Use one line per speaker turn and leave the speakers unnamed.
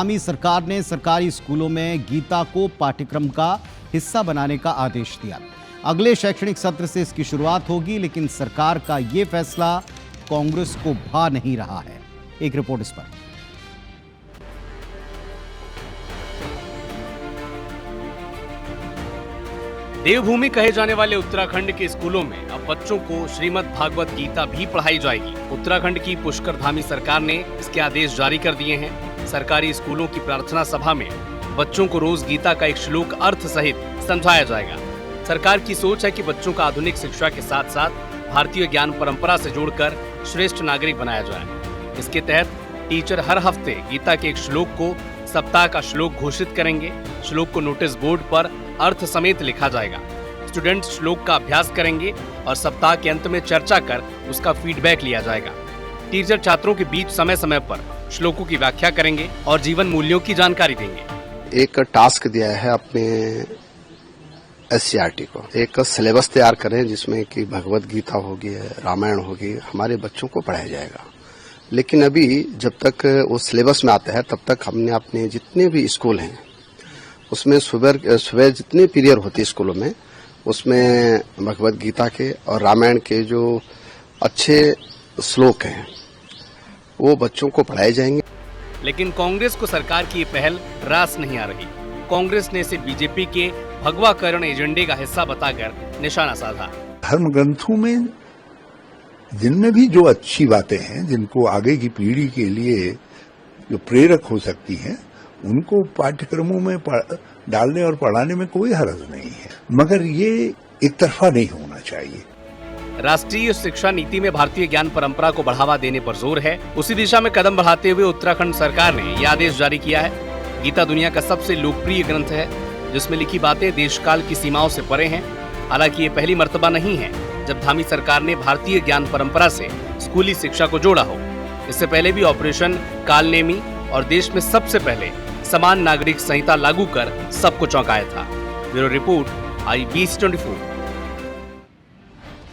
धामी सरकार ने सरकारी स्कूलों में गीता को पाठ्यक्रम का हिस्सा बनाने का आदेश दिया। अगले शैक्षणिक सत्र से इसकी शुरुआत होगी, लेकिन सरकार का ये फैसला कांग्रेस को भा नहीं रहा है। एक रिपोर्ट इस पर।
देवभूमि कहे जाने वाले उत्तराखंड के स्कूलों में अब बच्चों को श्रीमद् भागवत गीता भी पढ़ाई जाएगी। उत्तराखंड की पुष्कर धामी सरकार ने इसके आदेश जारी कर दिए हैं। सरकारी स्कूलों की प्रार्थना सभा में बच्चों को रोज गीता का एक श्लोक अर्थ सहित समझाया जाएगा। सरकार की सोच है कि बच्चों का आधुनिक शिक्षा के साथ साथ भारतीय ज्ञान परंपरा से जोड़कर श्रेष्ठ नागरिक बनाया जाए। इसके तहत टीचर हर हफ्ते गीता के एक श्लोक को सप्ताह का श्लोक घोषित करेंगे। श्लोक को नोटिस बोर्ड पर अर्थ समेत लिखा जाएगा। स्टूडेंट्स श्लोक का अभ्यास करेंगे और सप्ताह के अंत में चर्चा कर उसका फीडबैक लिया जाएगा। टीचर छात्रों के बीच समय समय पर श्लोकों की व्याख्या करेंगे और जीवन मूल्यों की जानकारी देंगे।
एक टास्क दिया है अपने एससीईआरटी को, एक सिलेबस तैयार करें जिसमें कि भगवत गीता होगी, रामायण होगी, हमारे बच्चों को पढ़ाया जाएगा। लेकिन अभी जब तक वो सिलेबस में आता है तब तक हमने अपने जितने भी स्कूल हैं उसमें सुबह जितने पीरियड होती है स्कूलों में, उसमें भगवत गीता के और रामायण के जो अच्छे श्लोक हैं वो बच्चों को पढ़ाए जाएंगे।
लेकिन कांग्रेस को सरकार की ये पहल रास नहीं आ रही। कांग्रेस ने इसे बीजेपी के भगवाकरण एजेंडे का हिस्सा बताकर निशाना साधा।
धर्म ग्रंथों में जिनमें भी जो अच्छी बातें हैं, जिनको आगे की पीढ़ी के लिए जो प्रेरक हो सकती हैं, उनको पाठ्यक्रमों में डालने और पढ़ाने में कोई हर्ज नहीं है, मगर ये एक तरफा नहीं होना चाहिए।
राष्ट्रीय शिक्षा नीति में भारतीय ज्ञान परंपरा को बढ़ावा देने पर जोर है। उसी दिशा में कदम बढ़ाते हुए उत्तराखंड सरकार ने यह आदेश जारी किया है। गीता दुनिया का सबसे लोकप्रिय ग्रंथ है, जिसमें लिखी बातें देशकाल की सीमाओं से परे हैं। हालांकि ये पहली मर्तबा नहीं है जब धामी सरकार ने भारतीय ज्ञान परंपरा से स्कूली शिक्षा को जोड़ा हो। इससे पहले भी ऑपरेशन कालनेमी और देश में सबसे पहले समान नागरिक संहिता लागू कर सबको चौंकाया था। Bureau report, IBC 24।